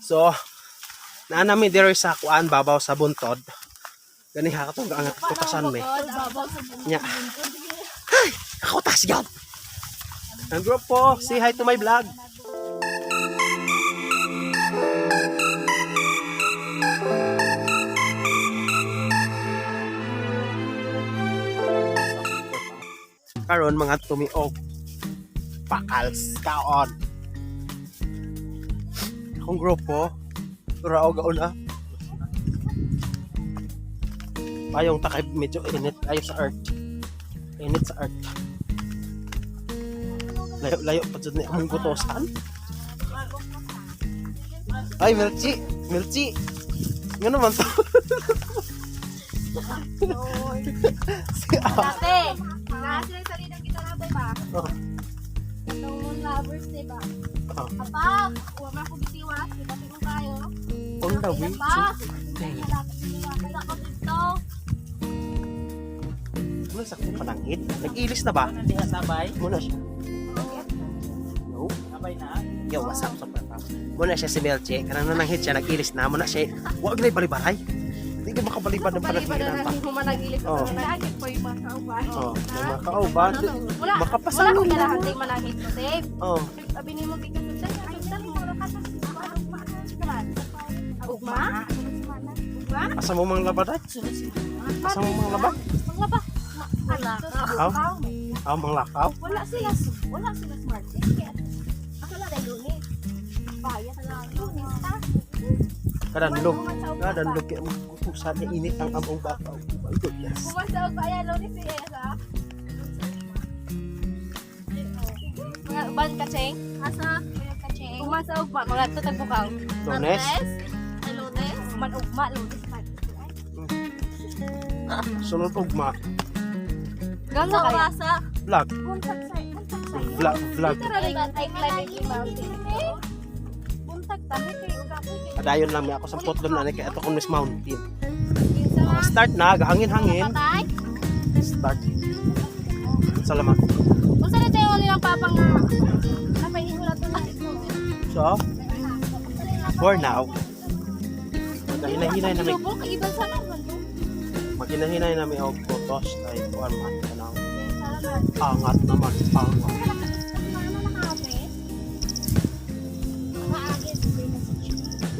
So, naanami diri sa kuan babaw sa buntod. Gani ha katong angat ko kasan me. Nya. Hay, ako tas gyud. Ang grupo, say hi to my vlog. Karon mga tumiog pakals kaon. Akong grupo, turaw gauna. Payong takay medyo init ayo sa earth. Init sa earth. Layo pa dyan ni among gutosan. Ay, Milchi! Milchi! Nga naman to. Dati, nasa yung salidang kita na ba? Itong moon lovers, diba? Apak, huwag na akong bitiwas, kasi kung tayo. On the way Wala ko dito. Muna sa kong panangit. Nag-ilis na ba? Muna siya. No? Yo, what's up? Muna siya si Melche. Karang nananghit siya, nag-ilis na. Muna siya. Huwag na ibalibaray. Hindi ka makabalibad ng panaghihinan pa. Oo. Lagi po yung mga kauban. Oo. May mga kauban. Wala Makapasangin akong na. galahan din manahit mo, Dave. Oo. Sabi ni mo, tignan mo, Dave. Dali mo, rakasas. Ugma? Ugma? Asa mo mga labad ay? Asa mo mga labad? Manglaba. Lakaw? Mga lakaw? Wala sila smart. Kaya, akala na lunis. Bayad na lunis, ta? Kadanlog. Kadanlog kaya magkutusan niya init ang among bakaw. Ito, yes. Pumasaog ba yan, lunis si Esa? Mga ban kacheng? Asa? Pumasaog ba? Mga tutag bukaw? Lunes? Lunes? Manugma, lunes. Sunod ugma. Gano'n kaya? Vlog. Buntag sa Vlog. literally, ay climbing mountain. Buntag tayo kayo. Adayon lang may ako sa putlon na kaya ito kung Miss Mountain. Kinsa? Start na, hangin-hangin. Patay? Start. Salamat. Kung saan ito yung nilang papang na napainin ko na ito lang. So, for now, magkahinahinay na may Lubong, kaiban sana naman to. magkahinahinay na may kutos ay kuwan man kanang angat naman, angat.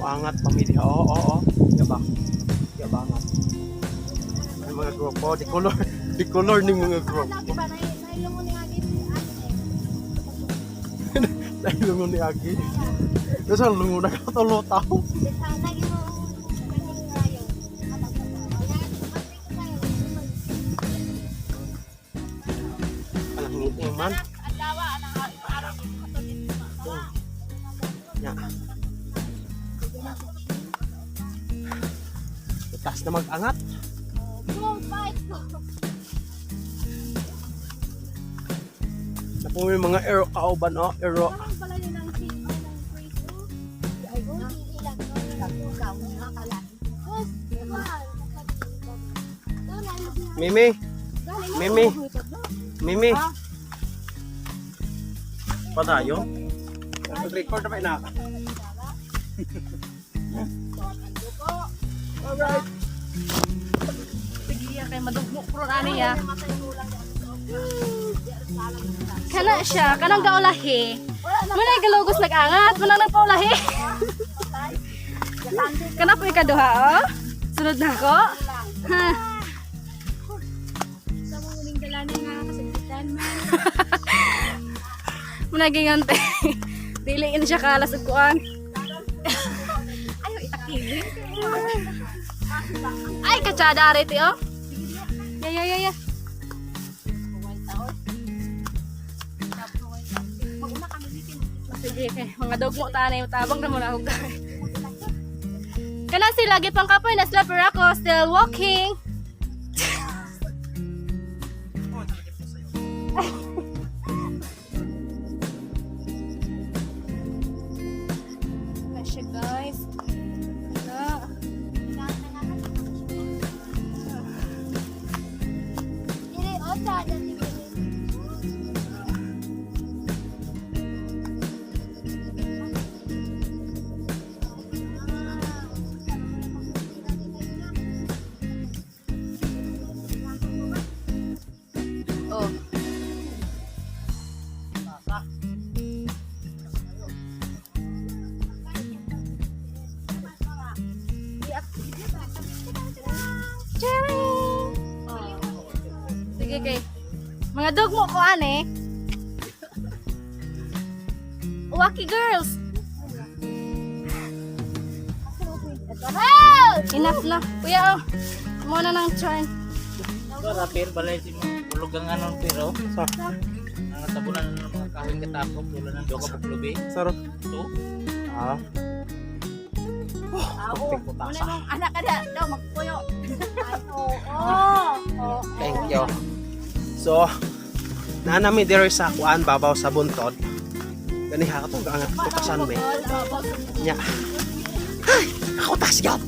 Angat pamilya. Oo. Yabangat. Ay mga grupo, di color ning mga grupo. Dahil lungo ni Agi. Kasi ang lungo na katulo tao. Alang ngiti man. Ya. Taas na mag-angat. Napo may mga aero kauban o. Aero. Mimi. Padayo. Mag-record na ba ina? Alright. Sige, kay madugmok pro ani ya. Kana siya, kanang gaulahi. Muna galugos nag-angat, muna nagpaulahi. Kana po ikaduha, oh. Sunod na ako. Ha. Sa mga uling dalanan nga kasagitan man. Muna gingante. Diliin siya kalas ug kuan. Ayo itakili. Ay, katsada rito, oh. Ya. Sige, mga dogmo tanay, tabang na muna ako. Kana sila, gipang kapoy na sila, pero ako still walking. Kasya guys. sige kay. Mga dog mo ko ane. Waki girls. Enough na. Kuya, oh. Muna ng turn. Ito, rapir, balay si ulog ang anong pero. So, Ang tabunan ng mga kahing katapok, tulad ng doka paglubi. saro. Ito, Ah, Oo. Pagping Muna putasa. nung anak ka daw magpuyo. Oo. Oo. Thank you. So, naanami diri sa kuan babaw sa buntod. Ganiha ka to ang putasan me. Nya. Ay, ako tas yun.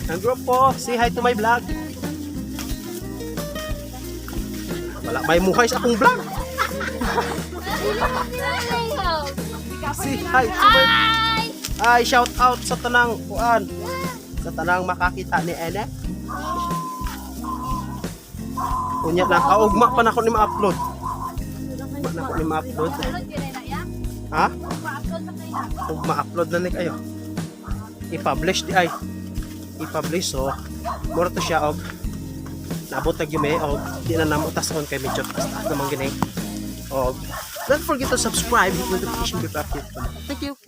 Ang grupo, say hi to my vlog. Wala may muhay sa akong vlog. Say hi to my Ay, shout out sa tanang kuan. Sa tanang makakita ni Ene. Kunya na kaugma pa na ko ni ma-upload. Ugma na ko ni ma-upload. Ha? Kung ma-upload na ni kayo. I-publish di ay. I-publish so mura to siya og nabutag yung may og di na namutas on kay medyo taas naman gini. Og don't forget to subscribe with notification to update. Thank you.